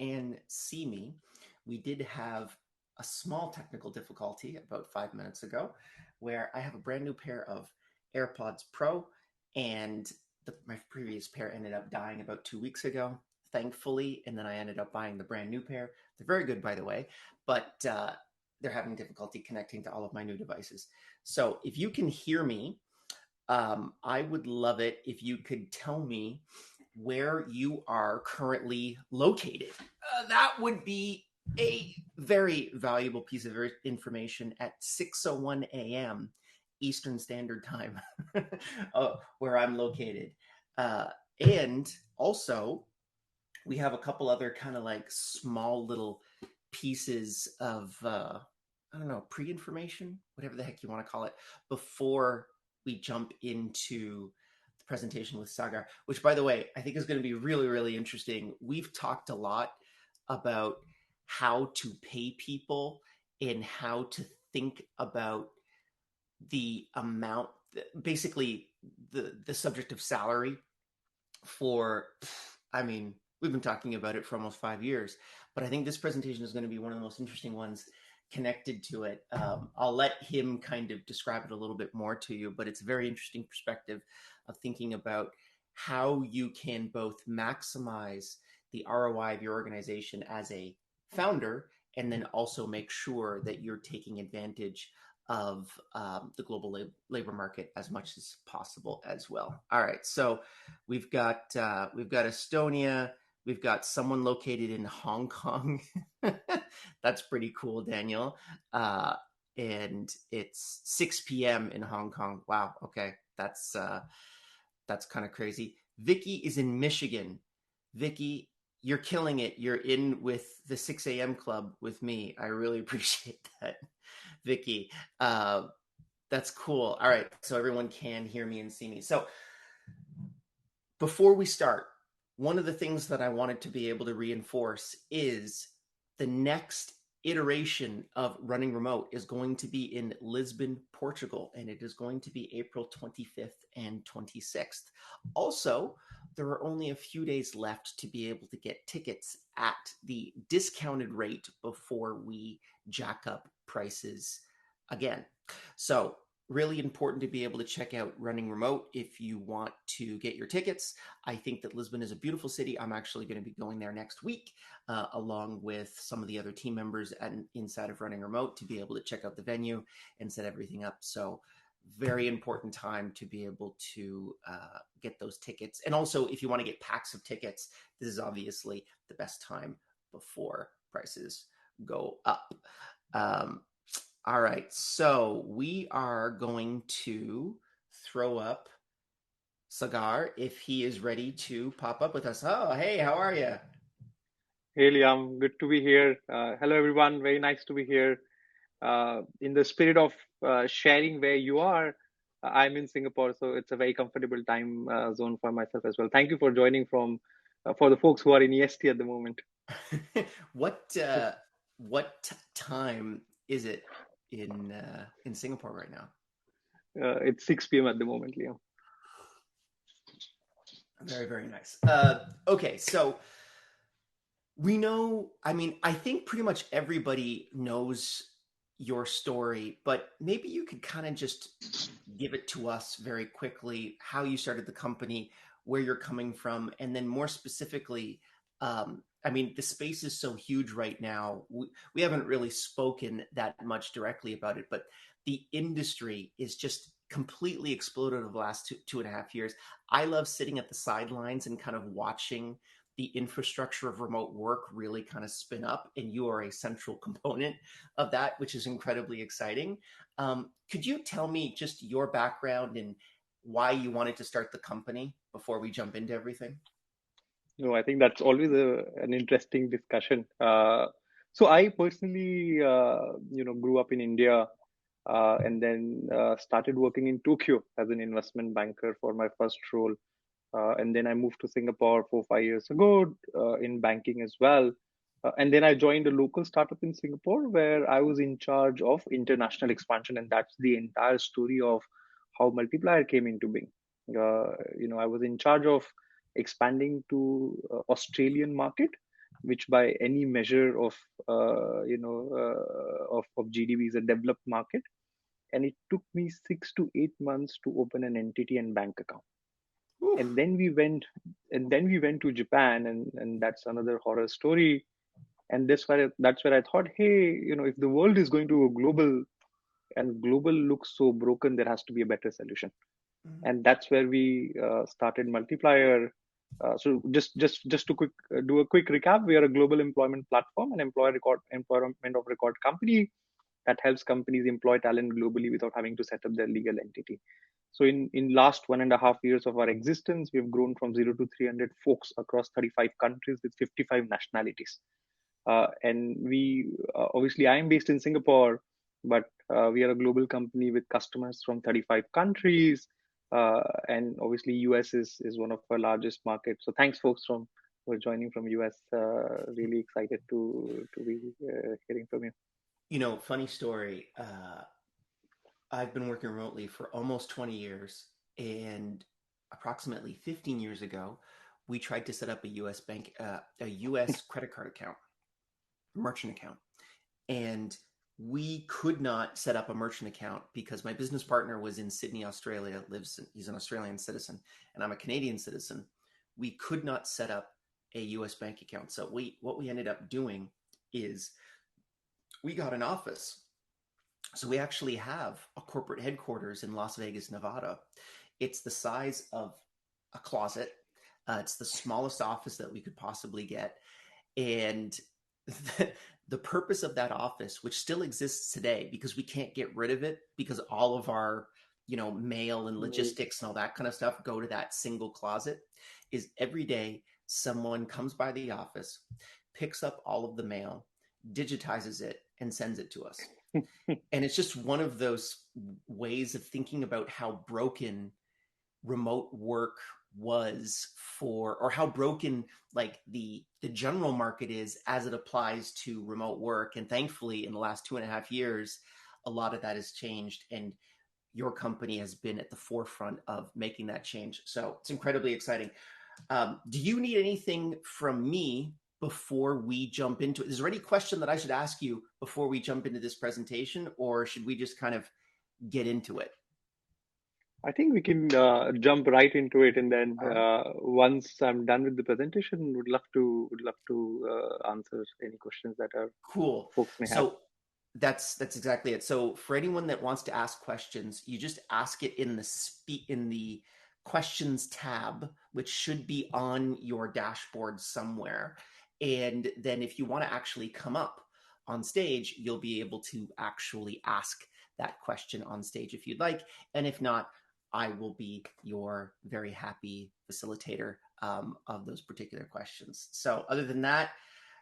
and see me. We did have a small technical difficulty about 5 minutes ago where I have a brand new pair of AirPods Pro, and my previous pair ended up dying about 2 weeks ago, thankfully. And then I ended up buying the brand new pair. They're very good, by the way, but they're having difficulty connecting to all of my new devices. So if you can hear me, I would love it if you could tell me where you are currently located. That would be a very valuable piece of information at 6:01 a.m. Eastern Standard Time, where I'm located. And also, we have a couple other kind of like small little pieces of, I don't know, pre-information, whatever the heck you want to call it, before we jump into the presentation with Sagar, which, by the way, I think is going to be really, really interesting. We've talked a lot about how to pay people and how to think about the amount, basically the subject of salary for, I mean, we've been talking about it for almost 5 years, but I think this presentation is going to be one of the most interesting ones connected to it. I'll let him kind of describe it a little bit more to you, but it's a very interesting perspective of thinking about how you can both maximize the ROI of your organization as a founder, and then also make sure that you're taking advantage of the global labor market as much as possible as well. All right, so we've got Estonia. We've got someone located in Hong Kong. That's pretty cool, Daniel. And it's 6 p.m. in Hong Kong. Wow. Okay, that's kind of crazy. Vicky is in Michigan. Vicky, you're killing it. You're in with the 6 a.m. club with me. I really appreciate that, Vicky. That's cool. All right, so everyone can hear me and see me. So before we start, one of the things that I wanted to be able to reinforce is the next iteration of Running Remote is going to be in Lisbon, Portugal, and it is going to be April 25th and 26th. Also, there are only a few days left to be able to get tickets at the discounted rate before we jack up prices again. So really important to be able to check out Running Remote if you want to get your tickets. I think that Lisbon is a beautiful city. I'm actually going to be going there next week, along with some of the other team members and inside of Running Remote to be able to check out the venue and set everything up. So very important time to be able to get those tickets. And also, if you want to get packs of tickets, this is obviously the best time before prices go up. All right, so we are going to throw up Sagar if he is ready to pop up with us. Oh, hey, how are you? Hey, Liam, good to be here. Hello, everyone. Very nice to be here. In the spirit of sharing where you are, I'm in Singapore, so it's a very comfortable time zone for myself as well. Thank you for joining for the folks who are in EST at the moment. What time is it in Singapore right now? It's 6 p.m. at the moment, Liam. Very, very nice. Okay, so we know, I mean, I think pretty much everybody knows your story, but maybe you could kind of just give it to us very quickly, how you started the company, where you're coming from, and then more specifically, I mean, the space is so huge right now. We haven't really spoken that much directly about it, but the industry is just completely exploded over the last 2.5 years. I love sitting at the sidelines and kind of watching the infrastructure of remote work really kind of spin up, and you are a central component of that, which is incredibly exciting. Could you tell me just your background and why you wanted to start the company before we jump into everything? No, I think that's always an interesting discussion. So I personally, grew up in India and then started working in Tokyo as an investment banker for my first role. And then I moved to Singapore 4 5 years ago in banking as well. And then I joined a local startup in Singapore where I was in charge of international expansion, and that's the entire story of how Multiplier came into being. I was in charge of expanding to Australian market, which by any measure of of GDP is a developed market. And it took me 6 to 8 months to open an entity and bank account. Oof. And then we went to Japan, and that's another horror story. And that's where I thought, hey, if the world is going to go global and global looks so broken, there has to be a better solution. Mm. And that's where we started Multiplier. So just to do a quick recap, we are a global employment platform, an employment of record company that helps companies employ talent globally without having to set up their legal entity. So in last 1.5 years of our existence, we've grown from 0 to 300 folks across 35 countries with 55 nationalities. And we obviously I am based in Singapore, but we are a global company with customers from 35 countries, and obviously US is one of our largest markets. So thanks, folks, for joining from US. Really excited to be hearing from you. Funny story. I've been working remotely for almost 20 years, and approximately 15 years ago, we tried to set up a a US credit card account, merchant account, and we could not set up a merchant account because my business partner was in Sydney, Australia, he's an Australian citizen, and I'm a Canadian citizen. We could not set up a US bank account. So what we ended up doing is we got an office. So we actually have a corporate headquarters in Las Vegas, Nevada. It's the size of a closet. It's the smallest office that we could possibly get. And the purpose of that office, which still exists today because we can't get rid of it because all of our mail and logistics and all that kind of stuff go to that single closet, is every day someone comes by the office, picks up all of the mail, digitizes it, and sends it to us. And it's just one of those ways of thinking about how broken remote work was or how broken like the general market is as it applies to remote work. And thankfully, in the last 2.5 years, a lot of that has changed, and your company has been at the forefront of making that change. So it's incredibly exciting. Do you need anything from me before we jump into it? Is there any question that I should ask you before we jump into this presentation, or should we just kind of get into it? I think we can jump right into it, and then Right. once I'm done with the presentation, would love to answer any questions that our Cool. folks may have. So that's exactly it. So for anyone that wants to ask questions, you just ask it in the questions tab, which should be on your dashboard somewhere. And then if you want to actually come up on stage, you'll be able to actually ask that question on stage if you'd like. And if not, I will be your very happy facilitator of those particular questions. So other than that,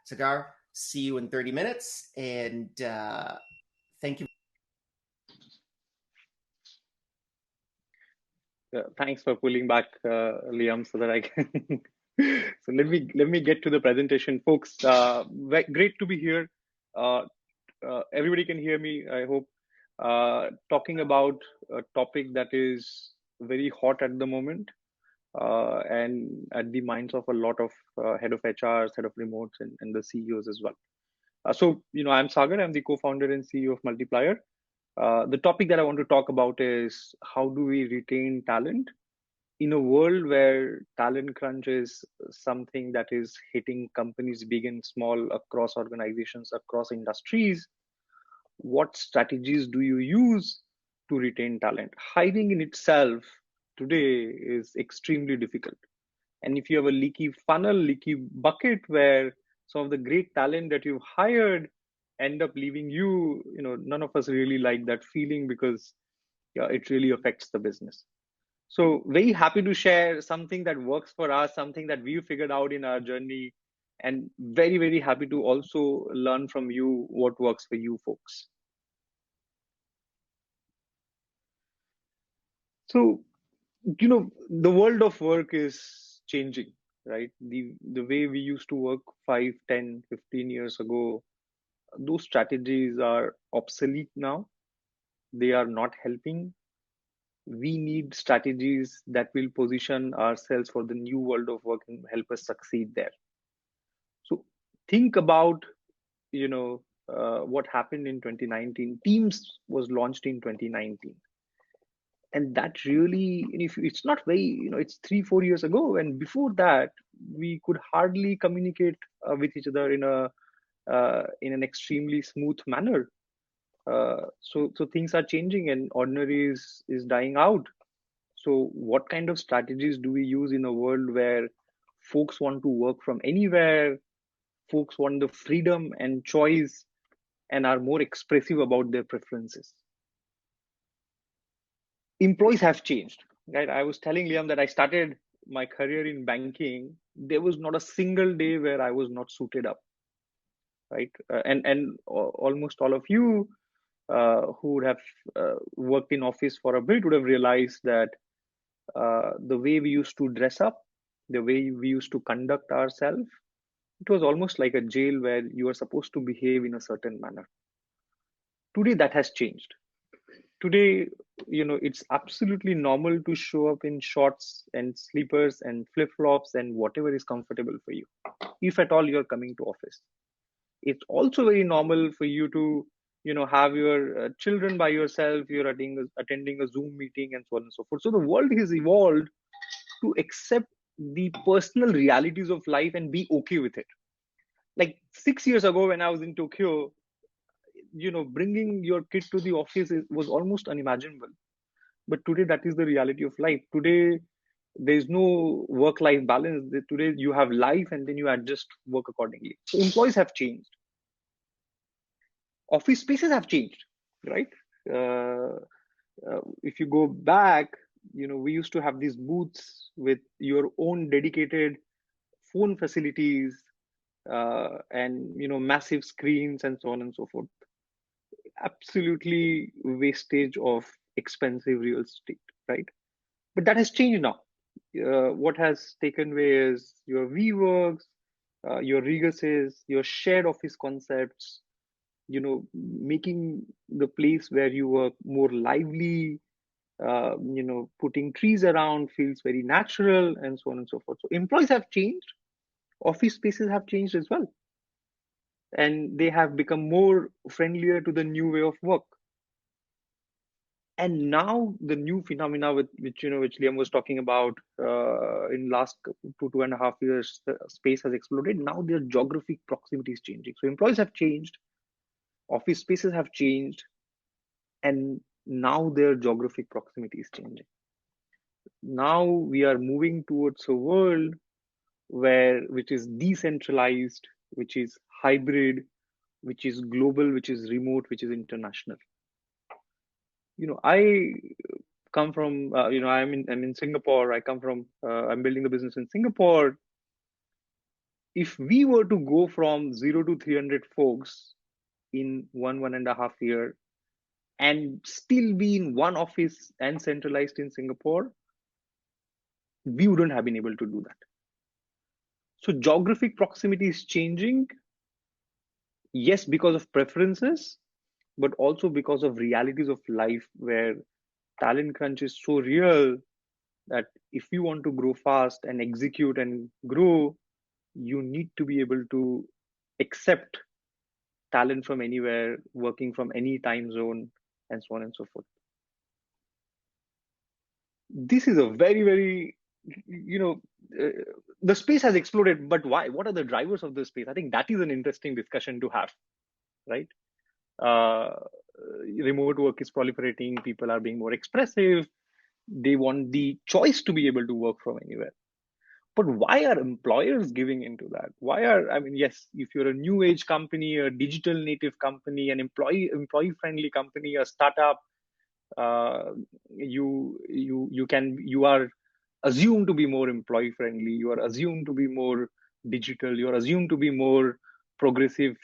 Sagar, see you in 30 minutes. And thank you. Thanks for pulling back, Liam, so that I can. So let me get to the presentation, folks. Great to be here. Uh, Everybody can hear me, I hope. Talking about a topic that is very hot at the moment, and at the minds of a lot of head of HRs, head of remotes, and the CEOs as well. So, I'm Sagar. I'm the co-founder and CEO of Multiplier. The topic that I want to talk about is how do we retain talent in a world where talent crunch is something that is hitting companies big and small across organizations, across industries. What strategies do you use to retain talent? Hiring in itself today is extremely difficult. And if you have a leaky funnel, leaky bucket where some of the great talent that you've hired end up leaving you, none of us really like that feeling because yeah, it really affects the business. So very happy to share something that works for us, something that we figured out in our journey, and very, very happy to also learn from you what works for you folks. So, the world of work is changing, right? The way we used to work 5, 10, 15 years ago, those strategies are obsolete now. They are not helping. We need strategies that will position ourselves for the new world of work and help us succeed there. So think about, what happened in 2019. Teams was launched in 2019, and that really, and if it's not very, it's 3 4 years ago, and before that we could hardly communicate with each other in an extremely smooth manner. So things are changing, and ordinary is dying out. So what kind of strategies do we use in a world where folks want to work from anywhere, folks want the freedom and choice, and are more expressive about their preferences? Employees have changed, right? I was telling Liam that I started my career in banking. There was not a single day where I was not suited up, right? And almost all of you who would have worked in office for a bit would have realized that the way we used to dress up, the way we used to conduct ourselves, it was almost like a jail where you are supposed to behave in a certain manner. Today, that has changed. Today, it's absolutely normal to show up in shorts and sleepers and flip flops and whatever is comfortable for you, if at all you're coming to office. It's also very normal for you to, have your children by yourself, you're attending a Zoom meeting, and so on and so forth. So the world has evolved to accept the personal realities of life and be okay with it. Like 6 years ago, when I was in Tokyo, bringing your kid to the office was almost unimaginable. But today, that is the reality of life. Today, there's no work life balance. Today, you have life and then you adjust work accordingly. So, employees have changed, office spaces have changed, right? Uh, if you go back, we used to have these booths with your own dedicated phone facilities, and massive screens and so on and so forth. Absolutely wastage of expensive real estate, right? But that has changed now. What has taken way is your WeWorks, your Reguses, your shared office concepts, making the place where you work more lively, putting trees around feels very natural, and so on and so forth. So employees have changed, office spaces have changed as well, and they have become more friendlier to the new way of work. And now the new phenomena which Liam was talking about, in last 2.5 years, the space has exploded. Now their geographic proximity is changing. So employees have changed, office spaces have changed, and now their geographic proximity is changing. Now we are moving towards a world which is decentralized, which is hybrid, which is global, which is remote, which is international. I come from, I'm in Singapore. I'm building the business in Singapore. If we were to go from 0 to 300 folks in 1.5 year and still be in one office and centralized in Singapore, we wouldn't have been able to do that. So geographic proximity is changing, yes, because of preferences, but also because of realities of life where talent crunch is so real that if you want to grow fast and execute and grow, you need to be able to accept talent from anywhere, working from any time zone, and so on and so forth. This is a very, very, you know, uh, the space has exploded, but why? What are the drivers of the space? I think that is an interesting discussion to have, right? Uh, Remote work is proliferating, people are being more expressive, they want the choice to be able to work from anywhere. But why are employers giving into that? I mean, yes, if you're a new age company, a digital native company, an employee friendly company, a startup, uh, you are assumed to be more employee friendly. You are assumed to be more digital. You are assumed to be more progressive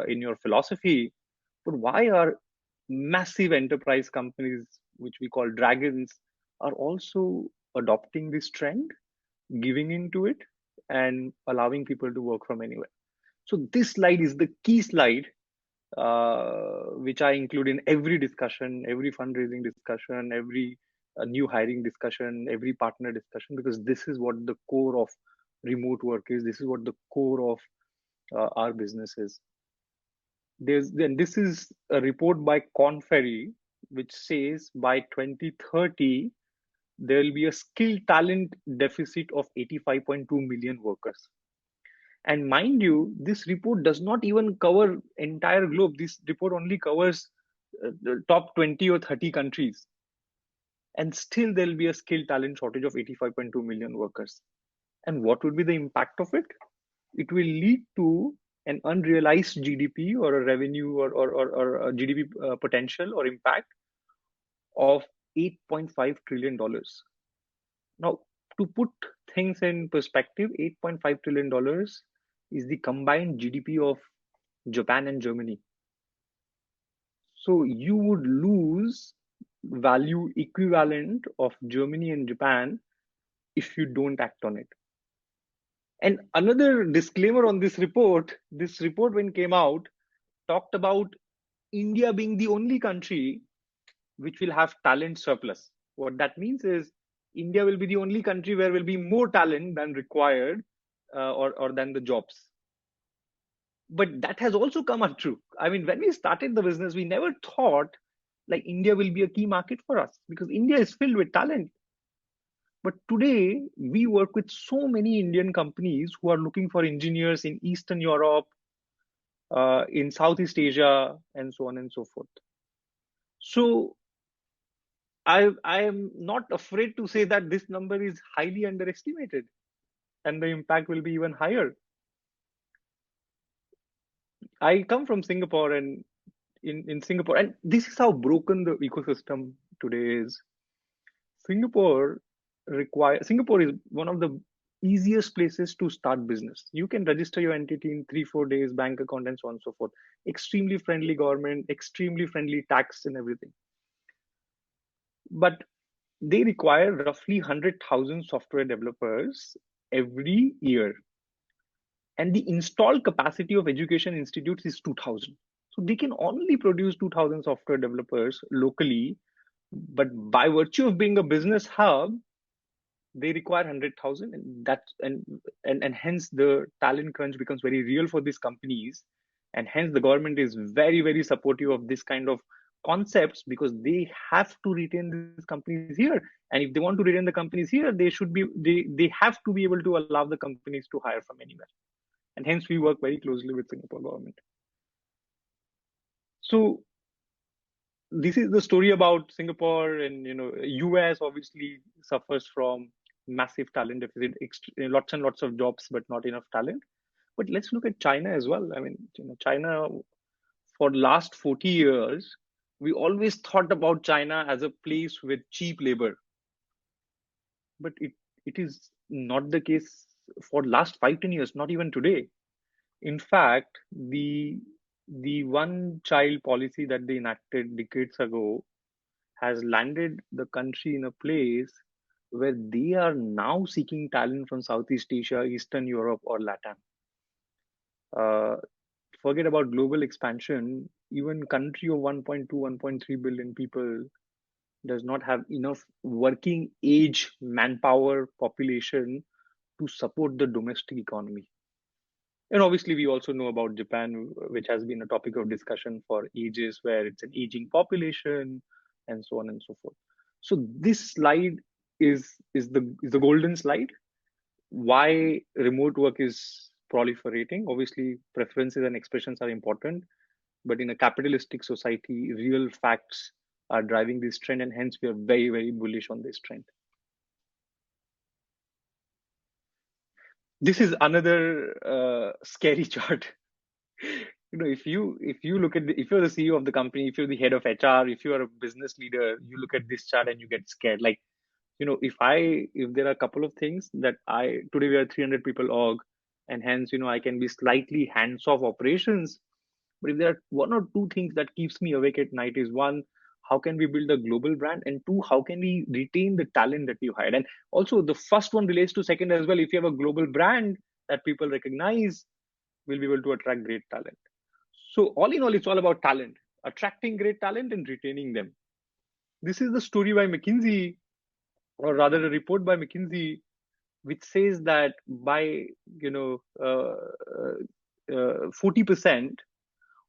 in your philosophy. But why are massive enterprise companies, which we call dragons, are also adopting this trend, giving into it, and allowing people to work from anywhere? So this slide is the key slide, which I include in every discussion, every fundraising discussion, every new hiring discussion, every partner discussion, because this is what the core of remote work is. This is what the core of our businesses. This is a report by Korn Ferry, which says by 2030 there will be a skill talent deficit of 85.2 million workers. And mind you, this report does not even cover entire globe. This report only covers the top 20 or 30 countries. And still there will be a skill talent shortage of 85.2 million workers. And what would be the impact of it? It will lead to an unrealized GDP or a revenue or a GDP potential or impact of $8.5 trillion. Now, to put things in perspective, $8.5 trillion is the combined GDP of Japan and Germany. So you would lose value equivalent of Germany and Japan if you don't act on it. And another disclaimer on this report when came out talked about India being the only country which will have talent surplus. What that means is India will be the only country where will be more talent than required or than the jobs. But that has also come untrue. I mean, when we started the business, we never thought like India will be a key market for us because India is filled with talent. But today, we work with so many Indian companies who are looking for engineers in Eastern Europe, in Southeast Asia, and so on and so forth. So I am not afraid to say that this number is highly underestimated and the impact will be even higher. I come from Singapore, and in Singapore, and this is how broken the ecosystem today is. Singapore is one of the easiest places to start business. You can register your entity in 3-4 days, bank account, and so on and so forth. Extremely friendly government, extremely friendly tax and everything. But they require roughly 100,000 software developers every year. And the installed capacity of education institutes is 2,000. So they can only produce 2,000 software developers locally. But by virtue of being a business hub, they require 100,000, and hence the talent crunch becomes very real for these companies, and hence the government is very, very supportive of this kind of concepts because they have to retain these companies here, and if they want to retain the companies here, they have to be able to allow the companies to hire from anywhere, and hence we work very closely with Singapore government. So this is the story about Singapore. And US obviously suffers from massive talent deficit, lots and lots of jobs but not enough talent. But let's look at China as well. I mean, China, for last 40 years we always thought about China as a place with cheap labor, but it is not the case for last 5-10 years, not even today. In fact, the one child policy that they enacted decades ago has landed the country in a place where they are now seeking talent from Southeast Asia, Eastern Europe, or Latam. Forget about global expansion. Even country of 1.2, 1.3 billion people does not have enough working age manpower population to support the domestic economy. And obviously, we also know about Japan, which has been a topic of discussion for ages, where it's an aging population and so on and so forth. So this slide is the golden slide. Why remote work is proliferating? Obviously, preferences and expressions are important, but in a capitalistic society, real facts are driving this trend, and hence we are very, very bullish on this trend. This is another scary chart. If you look at if you're the CEO of the company, if you're the head of HR, if you are a business leader, you look at this chart and you get scared. Like, if there are a couple of things that today we are 300 people org, and hence I can be slightly hands off operations. But if there are one or two things that keeps me awake at night, is one, how can we build a global brand, and two, how can we retain the talent that you hired? And also the first one relates to second as well. If you have a global brand that people recognize, we'll be able to attract great talent. So all in all, it's all about talent, attracting great talent and retaining them. This is the story by McKinsey, or rather a report by McKinsey, which says that by 40%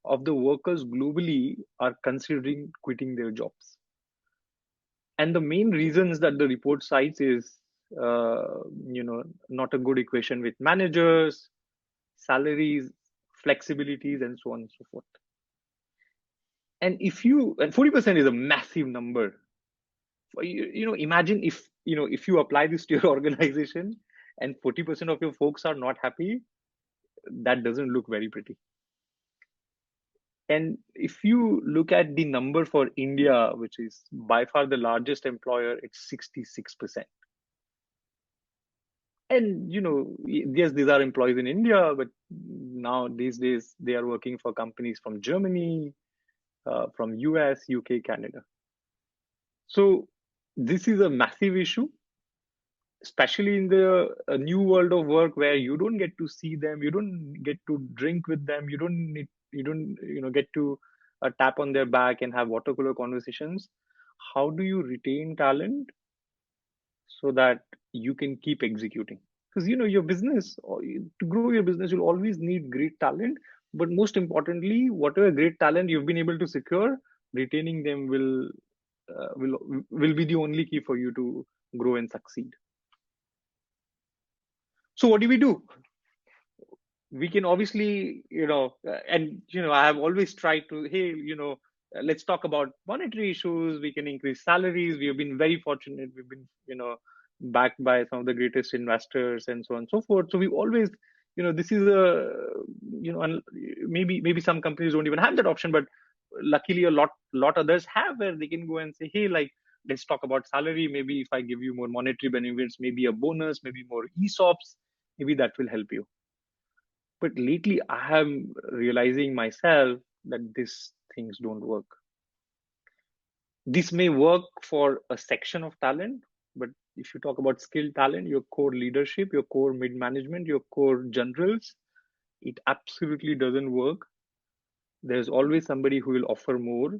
of the workers globally are considering quitting their jobs. And the main reasons that the report cites is, not a good equation with managers, salaries, flexibilities, and so on and so forth. And 40% is a massive number. Imagine if you apply this to your organization and 40% of your folks are not happy, that doesn't look very pretty. And if you look at the number for India, which is by far the largest employer, it's 66%. And yes, these are employees in India, but now these days they are working for companies from Germany, from US, UK, Canada. So this is a massive issue, especially in the new world of work where you don't get to see them, you don't get to drink with them, you don't get to tap on their back and have water cooler conversations. How do you retain talent so that you can keep executing? Because your business, or to grow your business, you'll always need great talent. But most importantly, whatever great talent you've been able to secure, retaining them will be the only key for you to grow and succeed. So what do? We can obviously, I have always tried to, hey, let's talk about monetary issues. We can increase salaries. We have been very fortunate. We've been, backed by some of the greatest investors and so on and so forth. So we've always, this is maybe some companies don't even have that option, but luckily a lot others have, where they can go and say, hey, like, let's talk about salary. Maybe if I give you more monetary benefits, maybe a bonus, maybe more ESOPs, maybe that will help you. But lately, I am realizing myself that these things don't work. This may work for a section of talent, but if you talk about skilled talent, your core leadership, your core mid management, your core generals, it absolutely doesn't work. There's always somebody who will offer more.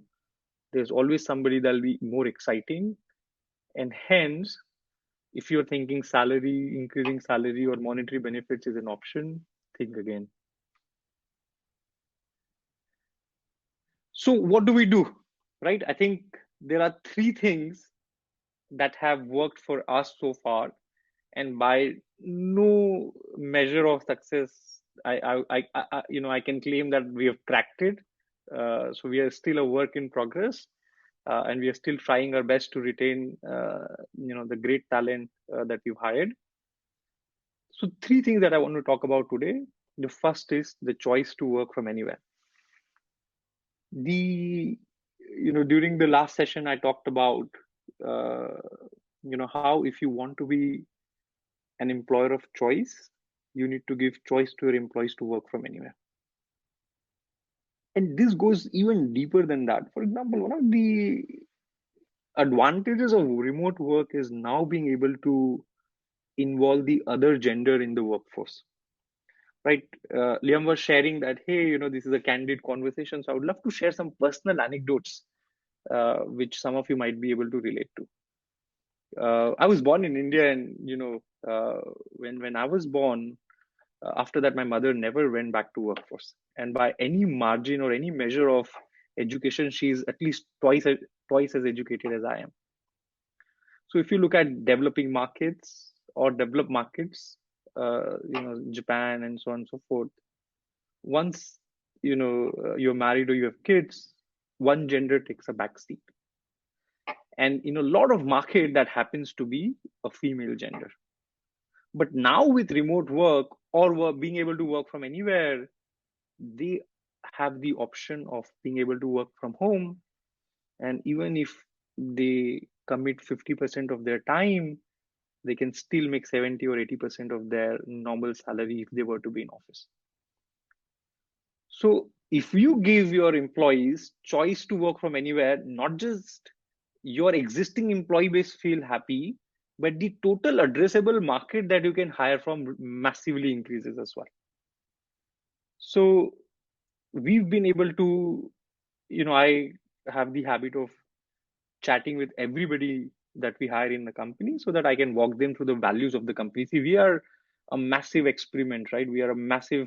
There's always somebody that'll be more exciting. And hence, if you're thinking increasing salary or monetary benefits is an option, think again. So what do we do, right? I think there are three things that have worked for us so far, and by no measure of success, I can claim that we have cracked it. So we are still a work in progress, and we are still trying our best to retain, the great talent that we've hired. So three things that I want to talk about today. The first is the choice to work from anywhere. During the last session, I talked about, how if you want to be an employer of choice, you need to give choice to your employees to work from anywhere. And this goes even deeper than that. For example, one of the advantages of remote work is now being able to involve the other gender in the workforce. Right? Liam was sharing that, hey, this is a candid conversation. So I would love to share some personal anecdotes, which some of you might be able to relate to. I was born in India, and when I was born, after that, my mother never went back to workforce. And by any margin or any measure of education, she's at least twice as educated as I am. So if you look at developing markets or developed markets, Japan and so on and so forth, once you're married or you have kids, one gender takes a back seat. And in a lot of market, that happens to be a female gender. But now with remote work or being able to work from anywhere, they have the option of being able to work from home. And even if they commit 50% of their time, they can still make 70 or 80% of their normal salary if they were to be in office. So if you give your employees choice to work from anywhere, not just your existing employee base feel happy, but the total addressable market that you can hire from massively increases as well. So we've been able to, I have the habit of chatting with everybody that we hire in the company so that I can walk them through the values of the company. See, we are a massive experiment, right? We are a massive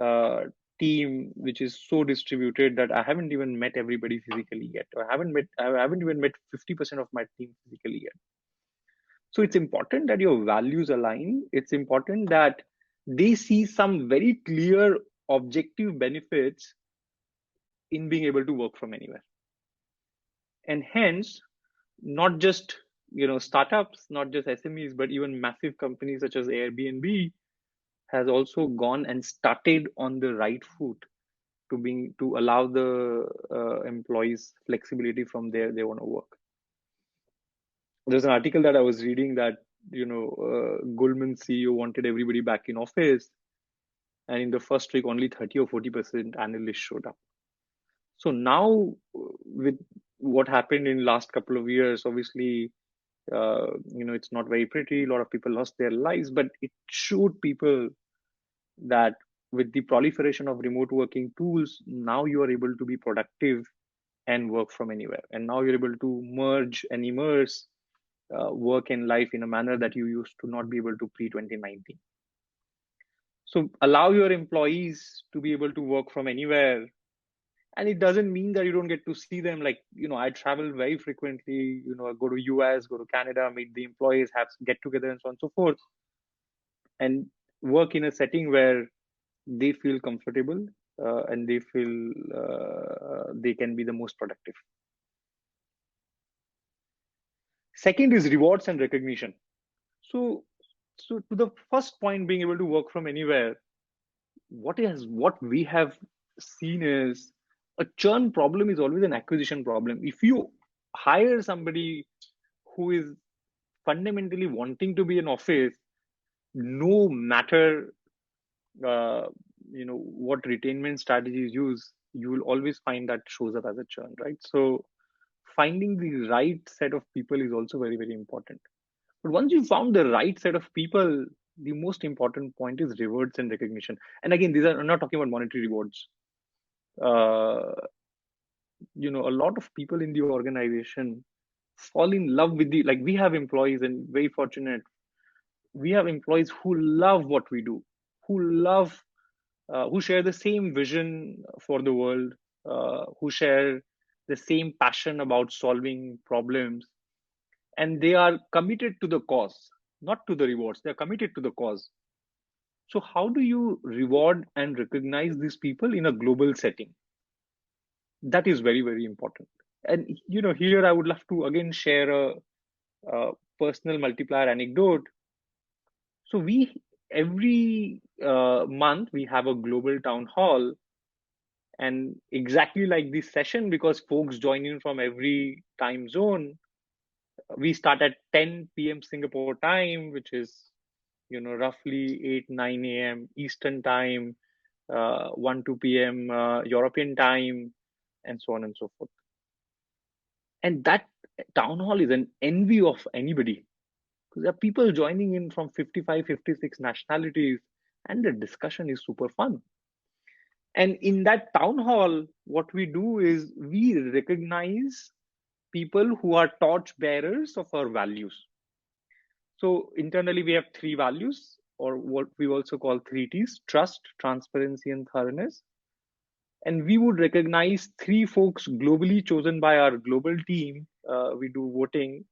uh, team which is so distributed that I haven't even met everybody physically yet, or I haven't even met 50% of my team physically yet. So it's important that your values align. It's important that they see some very clear objective benefits in being able to work from anywhere. And hence, not just startups, not just SMEs, but even massive companies such as Airbnb has also gone and started on the right foot to allow the employees flexibility from there they want to work. There's an article that I was reading that Goldman CEO wanted everybody back in office, and in the first week only 30 or 40% analysts showed up. So now with what happened in last couple of years, obviously it's not very pretty. A lot of people lost their lives, but it showed people that with the proliferation of remote working tools, now you are able to be productive and work from anywhere. And now you're able to merge and immerse work and life in a manner that you used to not be able to pre 2019. So allow your employees to be able to work from anywhere. And it doesn't mean that you don't get to see them. Like, I travel very frequently, I go to US, go to Canada, meet the employees, have get together and so on and so forth, and work in a setting where they feel comfortable and they feel they can be the most productive. Second is rewards and recognition. So, so to the first point, being able to work from anywhere, what we have seen is a churn problem is always an acquisition problem. If you hire somebody who is fundamentally wanting to be in office, no matter what retainment strategies use, you will always find that shows up as a churn, right? So finding the right set of people is also very, very important. But once you found the right set of people, the most important point is rewards and recognition. And again, I'm not talking about monetary rewards. Uh, a lot of people in the organization fall in love with like we have employees, and very fortunate, we have employees who love what we do, who share the same vision for the world, who share the same passion about solving problems, and they are committed to the cause, not to the rewards. They're committed to the cause. So, how do you reward and recognize these people in a global setting? That is very, very important. And here I would love to again share a personal multiplier anecdote. So, we every month we have a global town hall, and exactly like this session, because folks join in from every time zone, we start at 10 p.m. Singapore time, which is roughly 8 9 a.m. Eastern time, 1 2 p.m. European time, and so on and so forth. And that town hall is an envy of anybody, because there are people joining in from 55 56 nationalities, and the discussion is super fun. And in that town hall, what we do is we recognize people who are torch bearers of our values. So internally, we have three values, or what we also call three T's: trust, transparency, and thoroughness. And we would recognize three folks globally chosen by our global team. We do voting,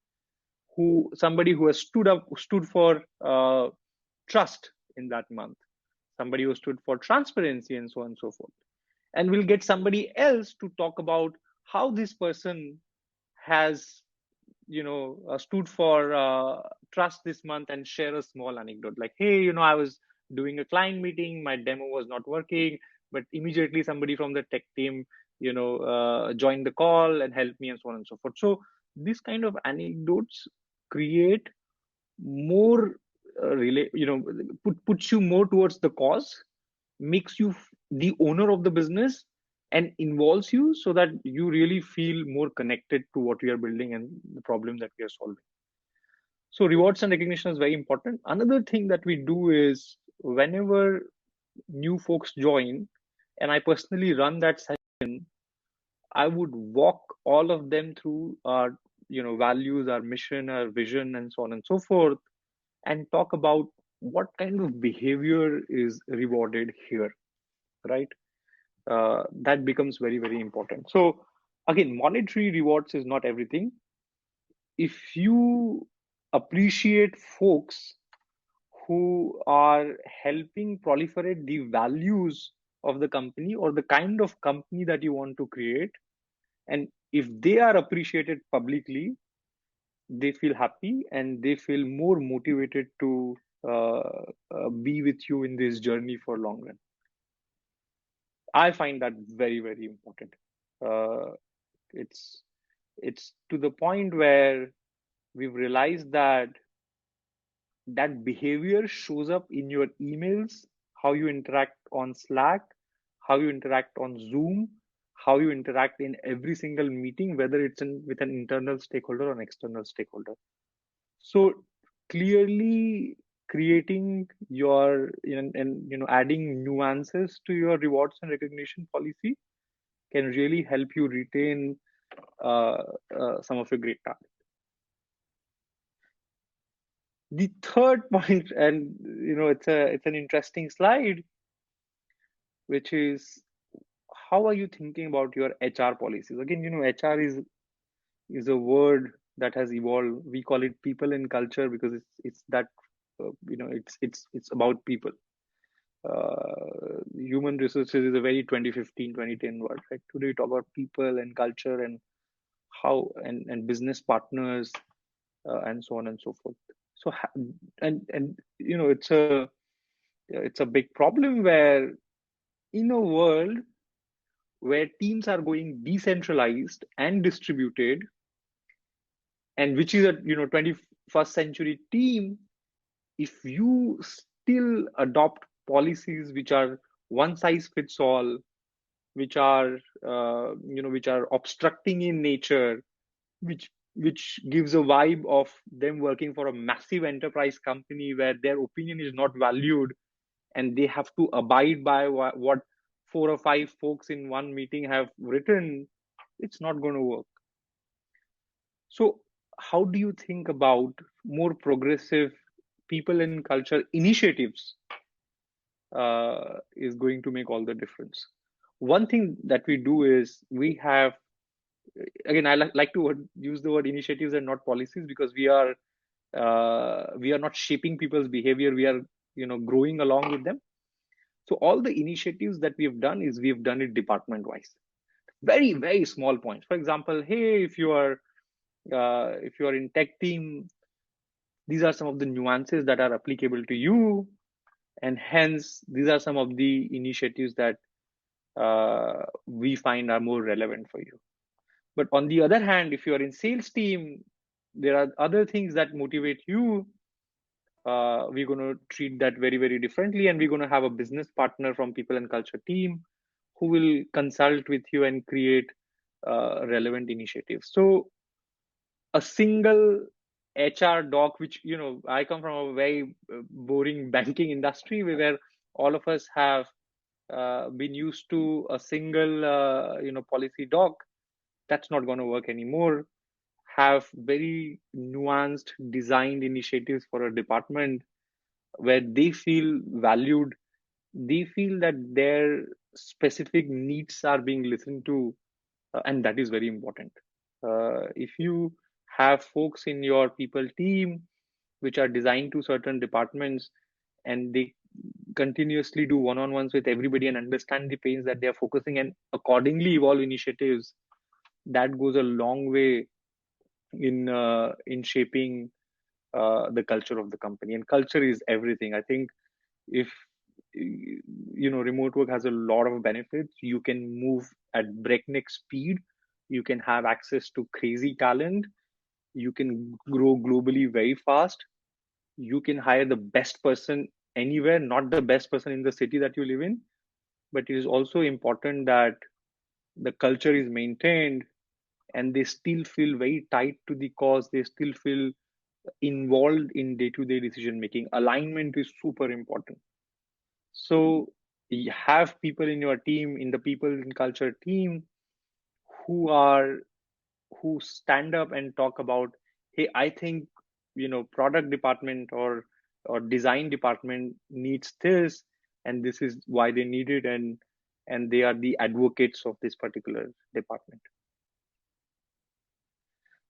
somebody who has stood for trust in that month, somebody who stood for transparency, and so on and so forth. And we'll get somebody else to talk about how this person has stood for trust this month, and share a small anecdote like, hey, I was doing a client meeting, my demo was not working, but immediately somebody from the tech team joined the call and helped me, and so on and so forth. So these kind of anecdotes create more puts you more towards the cause, makes you the owner of the business, and involves you so that you really feel more connected to what we are building and the problem that we are solving. So rewards and recognition is very important. Another thing that we do is whenever new folks join, and I personally run that session, I would walk all of them through our values, our mission, our vision, and so on and so forth, and talk about what kind of behavior is rewarded here. right? That becomes very, very important. So again, monetary rewards is not everything. If you appreciate folks who are helping proliferate the values of the company or the kind of company that you want to create, and if they are appreciated publicly, they feel happy and they feel more motivated to be with you in this journey for long run. I find that very, very important. uh, it's it's to the point where we've realized that that behavior shows up in your emails, how you interact on Slack, how you interact on Zoom, how you interact in every single meeting, whether it's with an internal stakeholder or an external stakeholder. So clearly creating your and adding nuances to your rewards and recognition policy can really help you retain uh, some of your great talent. The third point, and it's an interesting slide, which is how are you thinking about your HR policies? Again, HR is a word that has evolved. We call it people and culture because it's that it's about people. Human resources is a very 2015 2010 word, right? Today we talk about people and culture and how and business partners and so on and so forth. So and it's a big problem where in a world where teams are going decentralized and distributed, and which is a 21st century team, if you still adopt policies which are one size fits all, which are which are obstructing in nature, which gives a vibe of them working for a massive enterprise company where their opinion is not valued and they have to abide by what four or five folks in one meeting have written, it's not going to work. So how do you think about more progressive people and culture initiatives is going to make all the difference? One thing that we do is we have, again, I like to use the word initiatives and not policies because we are not shaping people's behavior. We are growing along with them. So all the initiatives that we have done is we've done it department wise, very, very small points. For example, hey, if you are in tech team, these are some of the nuances that are applicable to you, and hence these are some of the initiatives that we find are more relevant for you. But on the other hand, if you are in sales team, there are other things that motivate you. We're going to treat that very, very differently, and we're going to have a business partner from people and culture team who will consult with you and create relevant initiatives. So a single HR doc, which I come from a very boring banking industry where all of us have been used to a single policy doc. That's not going to work anymore. Have very nuanced designed initiatives for a department where they feel valued, they feel that their specific needs are being listened to, and that is very important. If you have folks in your people team which are designed to certain departments and they continuously do one-on-ones with everybody and understand the pains that they are focusing and accordingly evolve initiatives, that goes a long way in shaping the culture of the company. And culture is everything. I think if remote work has a lot of benefits. You can move at breakneck speed, you can have access to crazy talent, you can grow globally very fast, you can hire the best person anywhere, not the best person in the city that you live in. But it is also important that the culture is maintained and they still feel very tied to the cause, they still feel involved in day-to-day decision making. Alignment is super important. So you have people in your team, in the people and culture team, who are who stand up and talk about, hey, I think product department or design department needs this, and this is why they need it, and and they are the advocates of this particular department.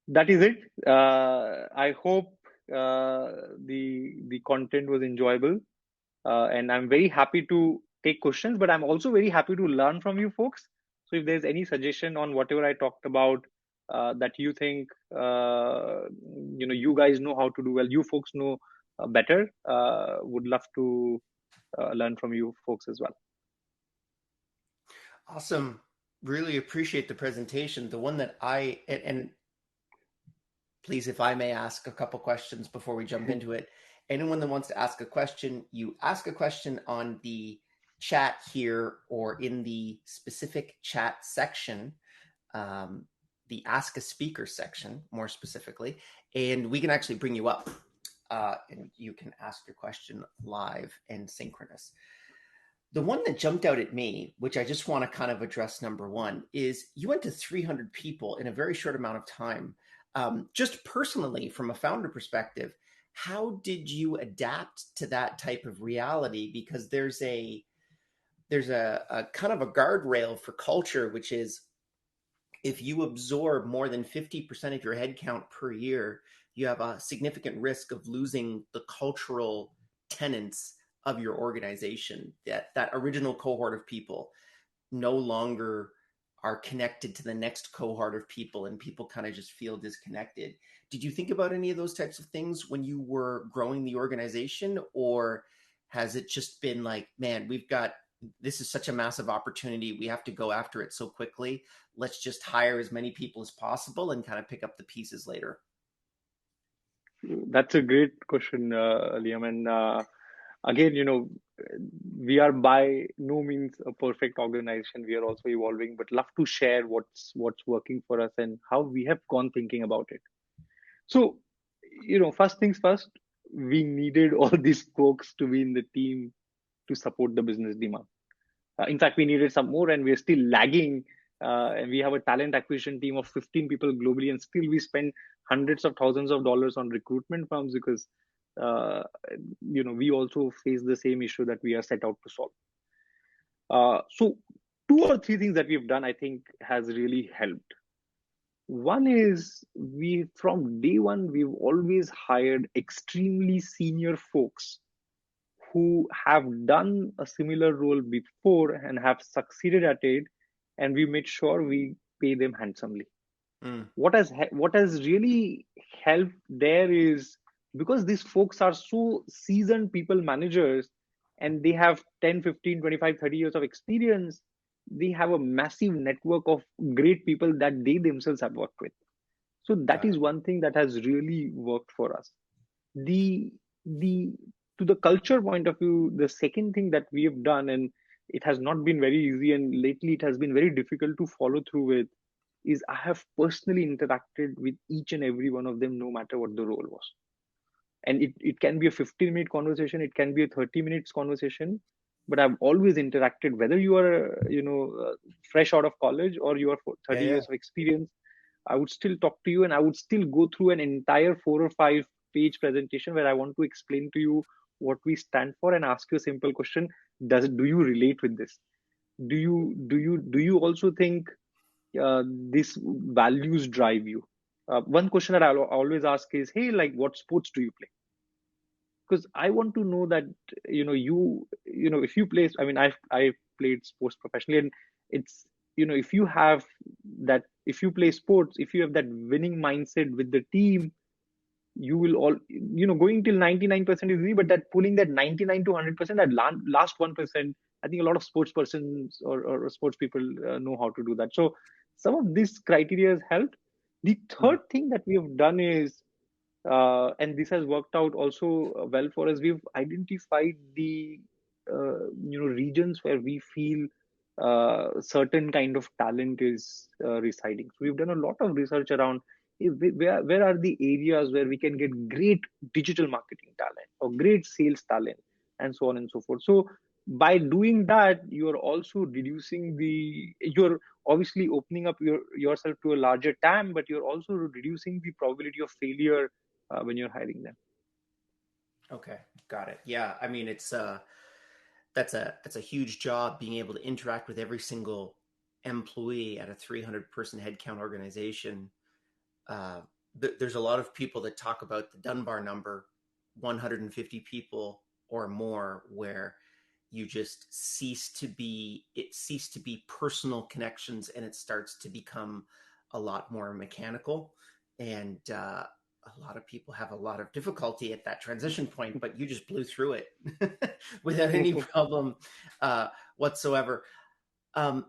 That is it. I hope the content was enjoyable, and I'm very happy to take questions. But I'm also very happy to learn from you folks. So if there's any suggestion on whatever I talked about that you think you guys know how to do well, you folks know better, would love to learn from you folks as well. Awesome. Really appreciate the presentation. The one that and please, if I may ask a couple questions before we jump into it. Anyone that wants to ask a question, you ask a question on the chat here or in the specific chat section, the Ask a Speaker section, more specifically, and we can actually bring you up and you can ask your question live and synchronous. The one that jumped out at me, which I just want to kind of address, number one, is you went to 300 people in a very short amount of time. Just personally, from a founder perspective, how did you adapt to that type of reality? Because there's a kind of a guardrail for culture, which is if you absorb more than 50% of your headcount per year, you have a significant risk of losing the cultural tenets of your organization. That original cohort of people no longer are connected to the next cohort of people, and people kind of just feel disconnected. Did you think about any of those types of things when you were growing the organization, or has it just been like, man, this is such a massive opportunity, we have to go after it so quickly, let's just hire as many people as possible and kind of pick up the pieces later? That's a great question, Liam. And again, we are by no means a perfect organization. We are also evolving, but love to share what's working for us and how we have gone thinking about it. So, first things first, we needed all these folks to be in the team to support the business demand. In fact, we needed some more, and we're still lagging. And we have a talent acquisition team of 15 people globally, and still we spend hundreds of thousands of dollars on recruitment firms because, we also face the same issue that we are set out to solve. So, two or three things that we've done, I think, has really helped. One is from day one, we've always hired extremely senior folks who have done a similar role before and have succeeded at it, and we made sure we pay them handsomely. What has really helped there is because these folks are so seasoned people managers and they have 10, 15, 25, 30 years of experience, they have a massive network of great people that they themselves have worked with. So that is one thing that has really worked for us. The to the culture point of view, the second thing that we have done, and it has not been very easy, and lately it has been very difficult to follow through with, is I have personally interacted with each and every one of them, no matter what the role was. And it can be a 15-minute conversation, it can be a 30 minutes conversation, but I've always interacted, whether you are, fresh out of college or you are 30 years of experience. I would still talk to you, and I would still go through an entire 4 or 5 page presentation where I want to explain to you what we stand for and ask you a simple question: do you relate with this? Do you also think these values drive you? One question that I'll always ask is, hey, like, what sports do you play? Because I want to know that if you play. I mean, I've played sports professionally, and it's if you have that, if you play sports, if you have that winning mindset with the team, you will all going till 99% is easy, but that pulling that 99 to 100%, that last 1%, I think a lot of sports persons or sports people know how to do that. So some of these criteria has helped. The third thing that we have done is, and this has worked out also well for us, we've identified the regions where we feel certain kind of talent is residing. So we've done a lot of research around where are the areas where we can get great digital marketing talent or great sales talent, and so on and so forth. So by doing that, you're also you're obviously opening up yourself to a larger TAM, but you're also reducing the probability of failure when you're hiring them. Okay, got it. Yeah, I mean, that's a huge job, being able to interact with every single employee at a 300-person headcount organization. uh, there's a lot of people that talk about the Dunbar number, 150 people or more, where you just cease to be personal connections, and it starts to become a lot more mechanical. And a lot of people have a lot of difficulty at that transition point, but you just blew through it without any problem whatsoever.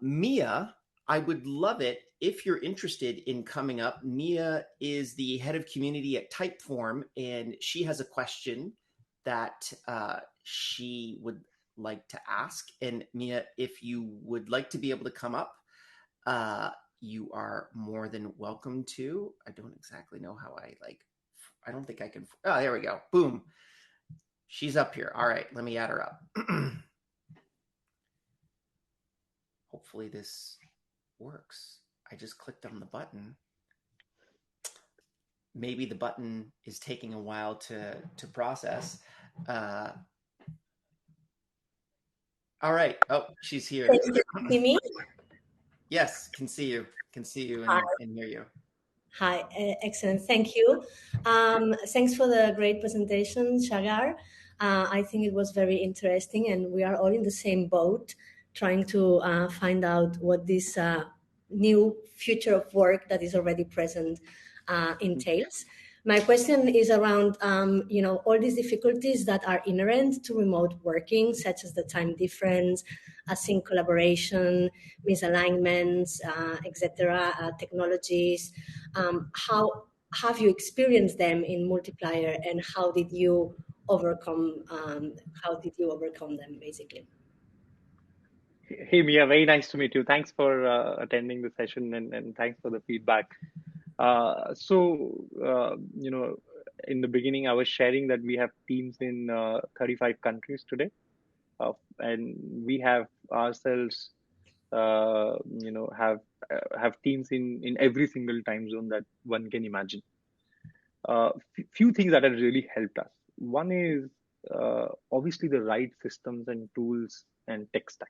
Mia, I would love it if you're interested in coming up. Mia is the head of community at Typeform, and she has a question that she would like to ask. And Mia, if you would like to be able to come up, uh, you are more than welcome to. I don't exactly know how I don't think I can. Oh, there we go. Boom. She's up here. All right, let me add her up. Hopefully this works. I just clicked on the button. Maybe the button is taking a while to process. All right. Oh, she's here. Can you see me? Yes, can see you. Can see you and hear you. Hi, excellent. Thank you. Thanks for the great presentation, Sagar. I think it was very interesting, and we are all in the same boat, trying to find out what this new future of work that is already present entails. My question is around, all these difficulties that are inherent to remote working, such as the time difference, async collaboration, misalignments, etc., technologies. How have you experienced them in Multiplier, and how did you overcome? How did you overcome them, basically? Hey, Mia, very nice to meet you. Thanks for attending the session and thanks for the feedback. In the beginning, I was sharing that we have teams in 35 countries today, and we have ourselves, have teams in every single time zone that one can imagine. Few things that have really helped us. One is obviously the right systems and tools and tech stack.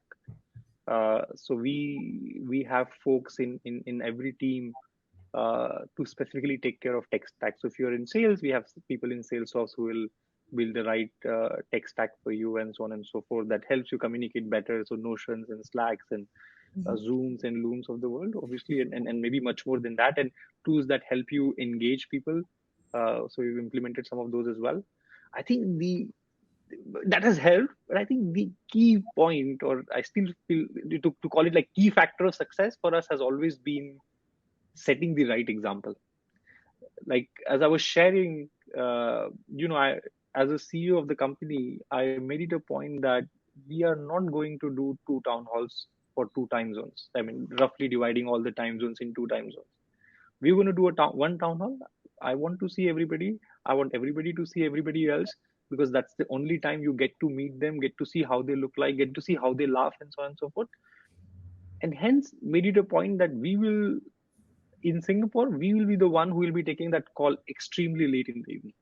So we have folks in every team to specifically take care of tech stack. So if you're in sales, we have people in Salesforce who will build the right tech stack for you and so on and so forth. That helps you communicate better. So Notions and Slacks and Zooms and Looms of the world, obviously, and maybe much more than that, and tools that help you engage people. So we've implemented some of those as well. I think that has helped, but I think the key point, or I still feel to call it like key factor of success for us, has always been setting the right example. Like as I was sharing, as a CEO of the company, I made it a point that we are not going to do 2 town halls for 2 time zones. I mean, roughly dividing all the time zones in 2 time zones. We're going to do one town hall. I want to see everybody. I want everybody to see everybody else, because that's the only time you get to meet them, get to see how they look like, get to see how they laugh, and so on and so forth. And hence made it a point that we will, in Singapore, we will be the one who will be taking that call extremely late in the evening.